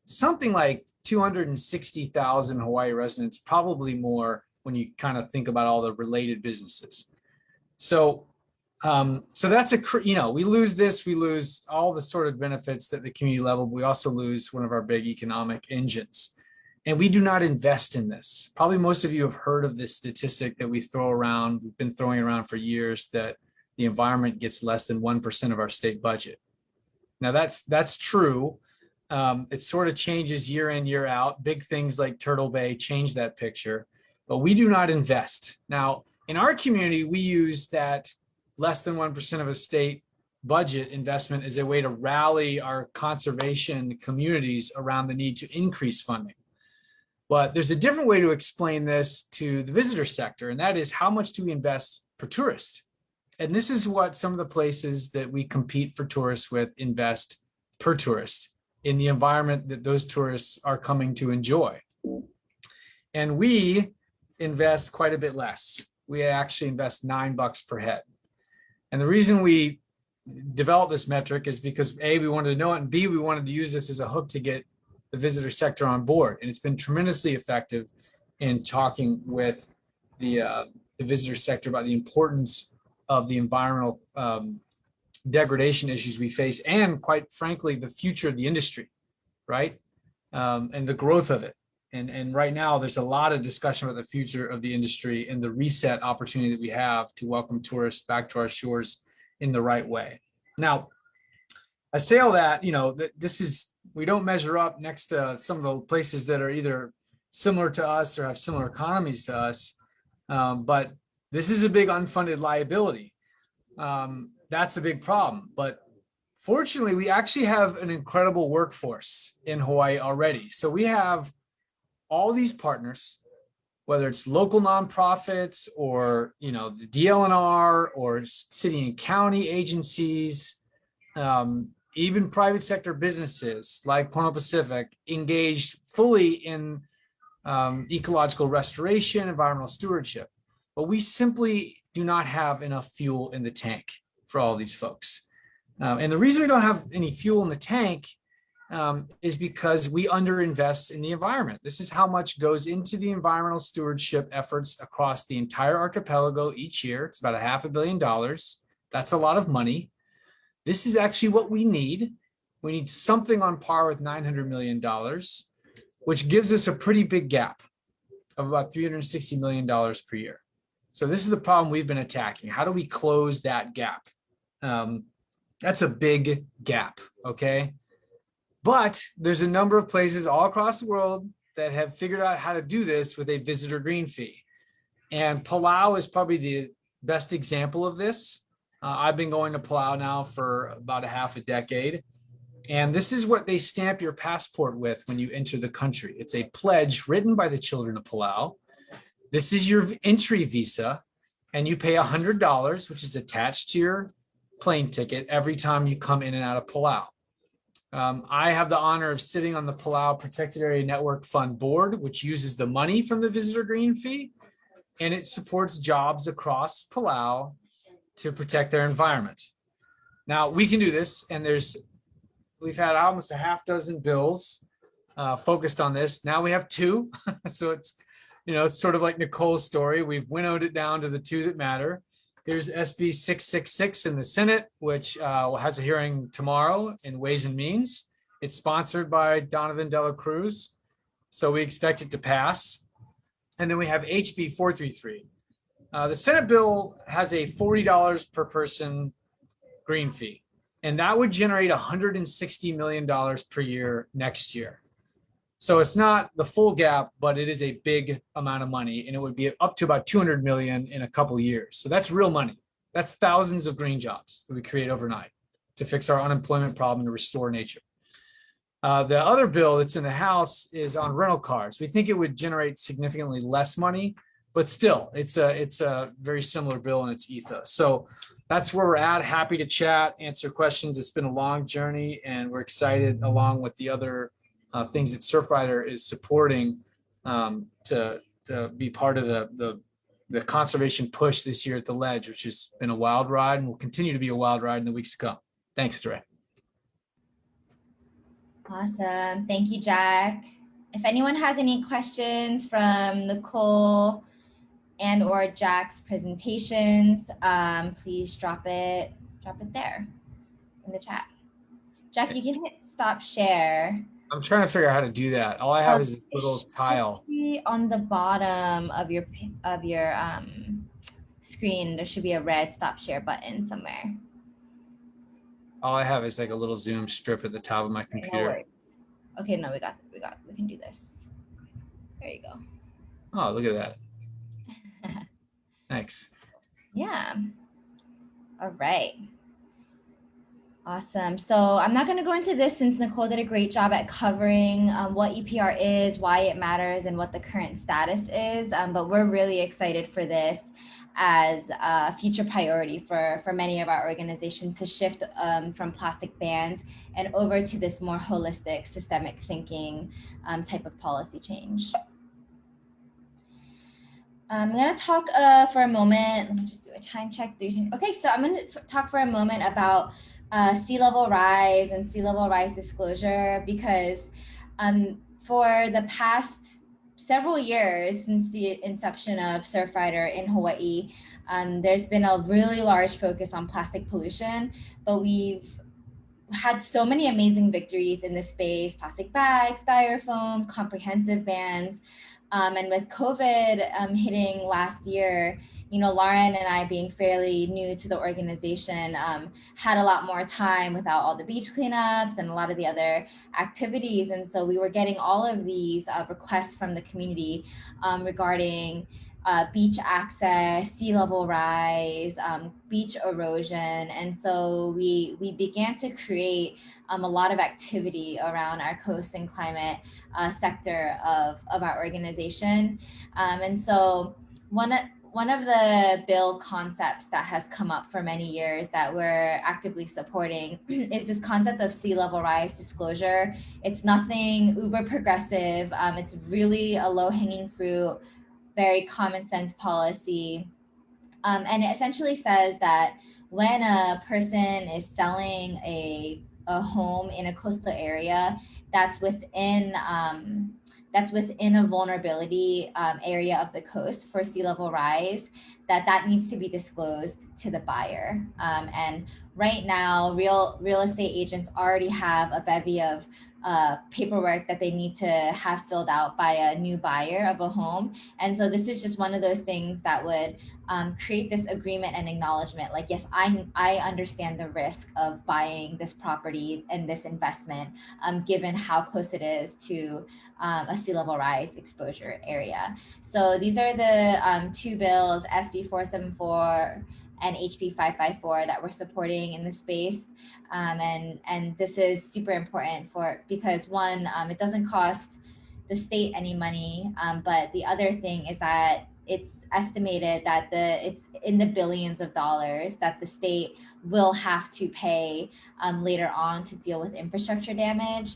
something like 260,000 Hawaii residents, probably more when you kind of think about all the related businesses. So that's we lose this, we lose all the sort of benefits at the community level, but we also lose one of our big economic engines. And we do not invest in this. Probably most of you have heard of this statistic that we've been throwing around for years, that the environment gets less than 1% of our state budget. Now that's true. It sort of changes year in, year out. Big things like Turtle Bay change that picture, but we do not invest. Now, in our community, we use that less than 1% of a state budget investment as a way to rally our conservation communities around the need to increase funding. But there's a different way to explain this to the visitor sector, and that is, how much do we invest per tourist? And this is what some of the places that we compete for tourists with invest per tourist in the environment that those tourists are coming to enjoy. And we invest quite a bit less. We actually invest $9 per head. And the reason we developed this metric is because A, we wanted to know it, and B, we wanted to use this as a hook to get the visitor sector on board. And it's been tremendously effective in talking with the visitor sector about the importance of the environmental degradation issues we face, and quite frankly, the future of the industry, right? And the growth of it. And right now, there's a lot of discussion about the future of the industry and the reset opportunity that we have to welcome tourists back to our shores in the right way. Now, I say all that, we don't measure up next to some of the places that are either similar to us or have similar economies to us, but this is a big unfunded liability. That's a big problem. But fortunately, we actually have an incredible workforce in Hawaii already. So we have all these partners, whether it's local nonprofits or the DLNR or city and county agencies, even private sector businesses like Pono Pacific, engaged fully in ecological restoration, environmental stewardship. But we simply do not have enough fuel in the tank for all these folks. And the reason we don't have any fuel in the tank is because we underinvest in the environment. This is how much goes into the environmental stewardship efforts across the entire archipelago each year. It's about $500 million. That's a lot of money. This is actually what we need. We need something on par with $900 million, which gives us a pretty big gap of about $360 million per year. So this is the problem we've been attacking. How do we close that gap? That's a big gap, okay? But there's a number of places all across the world that have figured out how to do this with a visitor green fee. And Palau is probably the best example of this. I've been going to Palau now for about half a decade. And this is what they stamp your passport with when you enter the country. It's a pledge written by the children of Palau. This is your entry visa, and you pay $100, which is attached to your plane ticket every time you come in and out of Palau. I have the honor of sitting on the Palau Protected Area Network Fund board, which uses the money from the visitor green fee, and it supports jobs across Palau to protect their environment. Now, we can do this, and there's we've had almost a half dozen bills focused on this. Now we have two. So it's, it's sort of like Nicole's story. We've winnowed it down to the two that matter. There's SB 666 in the Senate, which has a hearing tomorrow in Ways and Means. It's sponsored by Donovan Dela Cruz, so we expect it to pass. And then we have HB 433. The Senate bill has a $40 per person green fee, and that would generate $160 million per year next year. So it's not the full gap, but it is a big amount of money, and it would be up to about 200 million in a couple years. So that's real money. That's thousands of green jobs that we create overnight to fix our unemployment problem and to restore nature. The other bill that's in the House is on rental cars. We think it would generate significantly less money, but still, it's a very similar bill in its ethos. So that's where we're at. Happy to chat, answer questions. It's been a long journey, and we're excited, along with the other things that Surfrider is supporting, to be part of the conservation push this year at the Ledge, which has been a wild ride and will continue to be a wild ride in the weeks to come. Thanks, Doorae. Awesome. Thank you, Jack. If anyone has any questions from Nicole and or Jack's presentations, please drop it there in the chat. Jack, you can hit stop share. I'm trying to figure out how to do that. All I have is this little tile. On the bottom of your screen, there should be a red stop share button somewhere. All I have is like a little Zoom strip at the top of my computer. Okay, no, we can do this. There you go. Oh, look at that. Thanks. Yeah. All right. Awesome. So I'm not going to go into this since Nicole did a great job at covering what EPR is, why it matters, and what the current status is. But we're really excited for this as a future priority for many of our organizations to shift from plastic bans and over to this more holistic, systemic thinking type of policy change. I'm going to talk for a moment. Let me just do a time check. Okay, so I'm going to talk for a moment about sea level rise and sea level rise disclosure, because for the past several years since the inception of Surfrider in Hawaii, there's been a really large focus on plastic pollution, but we've had so many amazing victories in this space: plastic bags, styrofoam, comprehensive bans. And with COVID hitting last year, Lauren and I, being fairly new to the organization, had a lot more time without all the beach cleanups and a lot of the other activities. And so we were getting all of these requests from the community regarding beach access, sea level rise, beach erosion. And so we began to create a lot of activity around our coast and climate sector of our organization. And so one of the bill concepts that has come up for many years that we're actively supporting is this concept of sea level rise disclosure. It's nothing uber progressive. It's really a low-hanging fruit, very common sense policy. And it essentially says that when a person is selling a home in a coastal area that's within a vulnerability area of the coast for sea level rise, that needs to be disclosed to the buyer. And right now, real estate agents already have a bevy of paperwork that they need to have filled out by a new buyer of a home. And so this is just one of those things that would create this agreement and acknowledgement, like, yes, I understand the risk of buying this property and this investment, given how close it is to a sea level rise exposure area. So these are the two bills, SB 474 and HB 554, that we're supporting in the space. And this is super important because one, it doesn't cost the state any money, but the other thing is that it's estimated that it's in the billions of dollars that the state will have to pay later on to deal with infrastructure damage.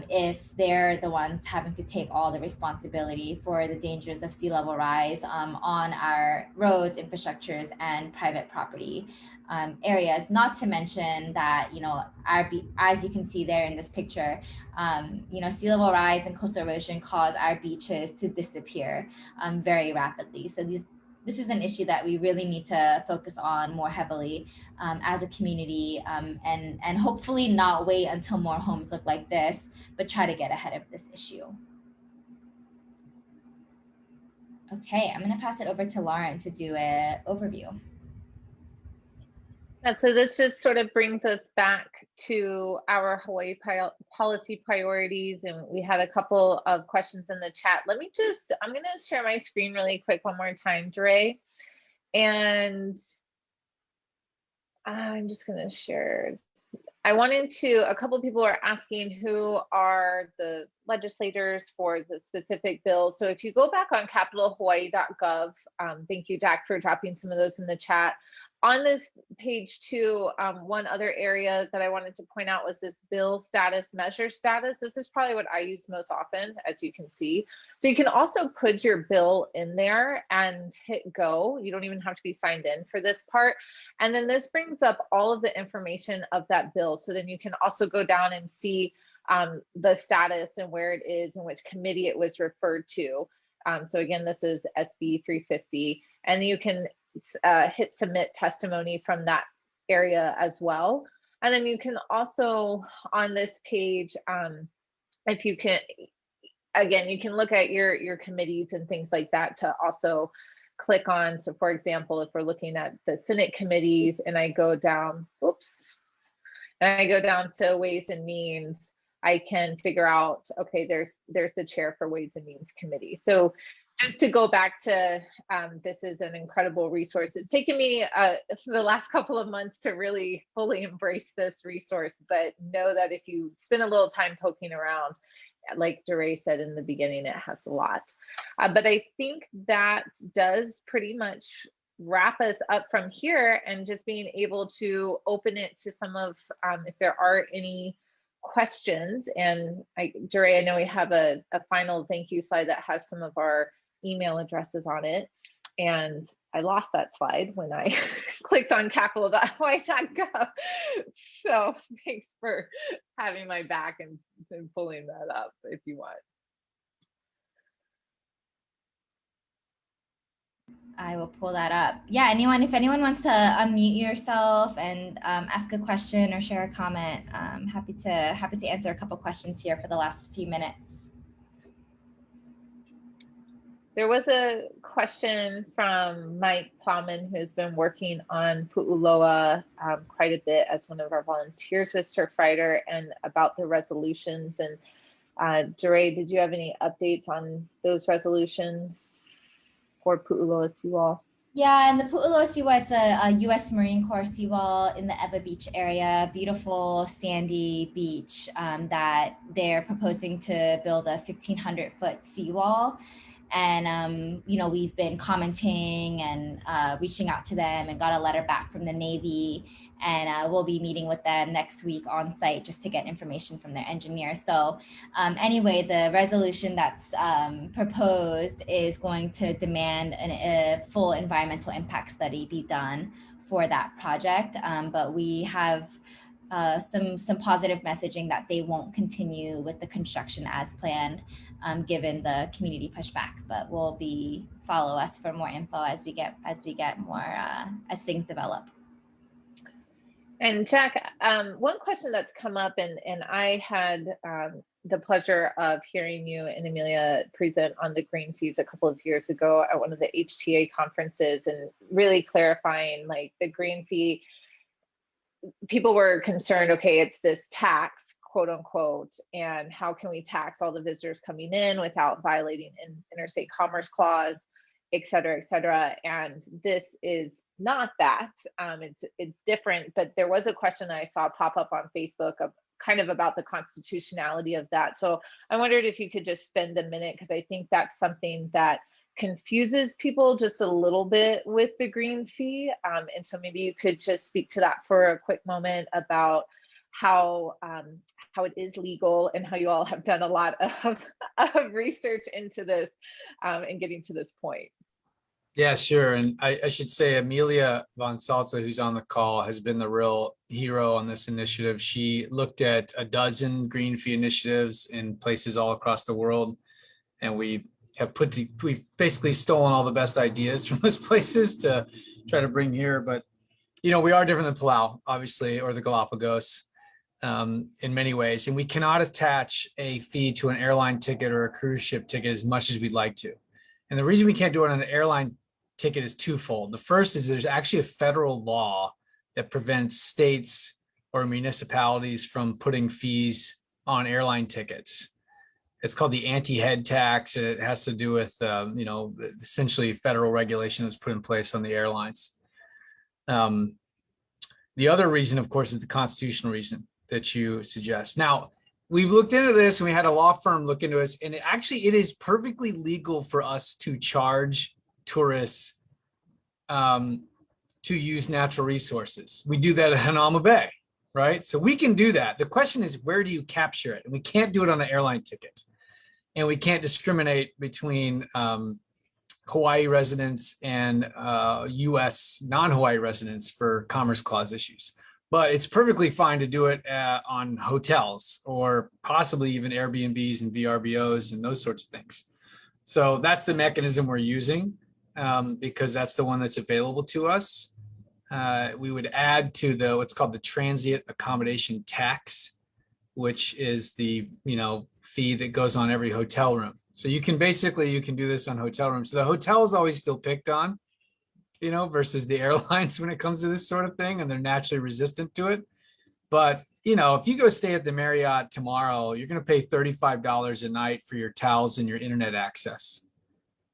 if they're the ones having to take all the responsibility for the dangers of sea level rise on our roads, infrastructures, and private property areas. Not to mention that, as you can see there in this picture, sea level rise and coastal erosion cause our beaches to disappear very rapidly. So this is an issue that we really need to focus on more heavily as a community, and hopefully not wait until more homes look like this, but try to get ahead of this issue. Okay, I'm gonna pass it over to Lauren to do an overview. Yeah, so this just sort of brings us back to our Hawaii policy priorities, and we had a couple of questions in the chat. I'm going to share my screen really quick one more time, Doorae, and I'm just going to share. A couple people are asking who are the legislators for the specific bills. So if you go back on capitalhawaii.gov, thank you, Jack, for dropping some of those in the chat. On this page too, one other area that I wanted to point out was this bill status, measure status. This is probably what I use most often, as you can see. So you can also put your bill in there and hit go. You don't even have to be signed in for this part. And then this brings up all of the information of that bill. So then you can also go down and see the status and where it is and which committee it was referred to. So again, this is SB 350, and you can hit submit testimony from that area as well. And then you can also, on this page, if you can, again, you can look at your committees and things like that to also click on. So for example, if we're looking at the Senate committees and I go down, and I go down to Ways and Means, I can figure out, okay, there's the chair for Ways and Means Committee. So just to go back to, this is an incredible resource. It's taken me for the last couple of months to really fully embrace this resource, but know that if you spend a little time poking around, like Doorae said in the beginning, it has a lot. But I think that does pretty much wrap us up from here, and just being able to open it to some of, if there are any questions. And Doorae, I know we have a final thank you slide that has some of our email addresses on it, and I lost that slide when I clicked on capital.hawaii.gov. So thanks for having my back and pulling that up if you want. I will pull that up. Yeah, if anyone wants to unmute yourself and ask a question or share a comment, I'm happy to answer a couple questions here for the last few minutes. There was a question from Mike Plowman, who's been working on Pu'uloa quite a bit as one of our volunteers with Surfrider, and about the resolutions. And Doorae, did you have any updates on those resolutions for Pu'uloa seawall? Yeah, and the Pu'uloa seawall, it's a U.S. Marine Corps seawall in the Ewa Beach area, beautiful sandy beach that they're proposing to build a 1,500-foot seawall. And, we've been commenting and reaching out to them, and got a letter back from the Navy, and we'll be meeting with them next week on site just to get information from their engineer. So anyway, the resolution that's proposed is going to demand a full environmental impact study be done for that project. But we have some positive messaging that they won't continue with the construction as planned, given the community pushback. But we'll follow us for more info as we get more as things develop. And Jack, one question that's come up, and I had the pleasure of hearing you and Amelia present on the green fees a couple of years ago at one of the HTA conferences, and really clarifying, like, the green fee. People were concerned, okay, it's this tax, quote unquote, and how can we tax all the visitors coming in without violating an interstate commerce clause, et cetera, et cetera. And this is not that. It's different, but there was a question that I saw pop up on Facebook of kind of about the constitutionality of that. So I wondered if you could just spend a minute, because I think that's something that confuses people just a little bit with the green fee. And so maybe you could just speak to that for a quick moment about how how it is legal, and how you all have done a lot of research into this and getting to this point. Yeah, sure. And I should say Amelia von Salza, who's on the call, has been the real hero on this initiative. She looked at a dozen green fee initiatives in places all across the world. And we've basically stolen all the best ideas from those places to try to bring here. But, we are different than Palau, obviously, or the Galapagos in many ways. And we cannot attach a fee to an airline ticket or a cruise ship ticket as much as we'd like to. And the reason we can't do it on an airline ticket is twofold. The first is there's actually a federal law that prevents states or municipalities from putting fees on airline tickets. It's called the anti-head tax. It has to do with, essentially federal regulation that's put in place on the airlines. The other reason, of course, is the constitutional reason that you suggest. Now, we've looked into this and we had a law firm look into this, and it is perfectly legal for us to charge tourists to use natural resources. We do that at Hanauma Bay, right? So we can do that. The question is, where do you capture it? And we can't do it on an airline ticket. And we can't discriminate between Hawaii residents and US non-Hawaii residents for Commerce Clause issues. But it's perfectly fine to do it on hotels or possibly even Airbnbs and VRBOs and those sorts of things. So that's the mechanism we're using because that's the one that's available to us. We would add to what's called the transient accommodation tax, which is the fee that goes on every hotel room. So you can do this on hotel rooms. So the hotels always feel picked on, versus the airlines when it comes to this sort of thing, and they're naturally resistant to it. But, if you go stay at the Marriott tomorrow, you're going to pay $35 a night for your towels and your internet access.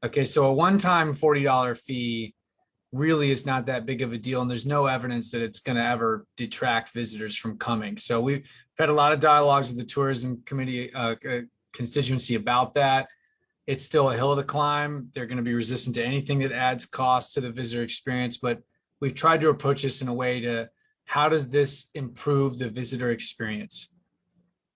Okay, so a one-time $40 fee really is not that big of a deal, and there's no evidence that it's going to ever detract visitors from coming. So we've had a lot of dialogues with the tourism committee constituency about that. It's still a hill to climb. They're going to be resistant to anything that adds cost to the visitor experience, but we've tried to approach this in a way to, how does this improve the visitor experience?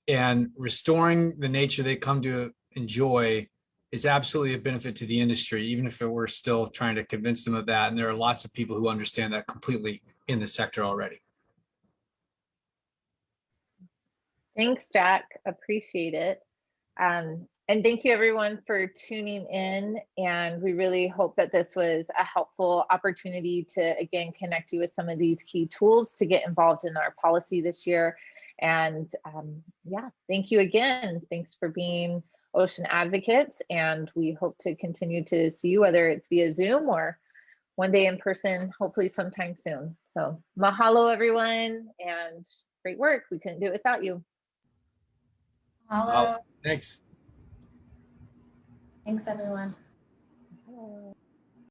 And restoring the nature they come to enjoy is absolutely a benefit to the industry, even if we're still trying to convince them of that. And there are lots of people who understand that completely in the sector already. Thanks, Jack. Appreciate it. And thank you everyone for tuning in. And we really hope that this was a helpful opportunity to, again, connect you with some of these key tools to get involved in our policy this year. And yeah, thank you again. Thanks for being ocean advocates. And we hope to continue to see you, whether it's via Zoom or one day in person, hopefully sometime soon. So mahalo, everyone, and great work. We couldn't do it without you. Hello. Thanks. Thanks, everyone. Hello.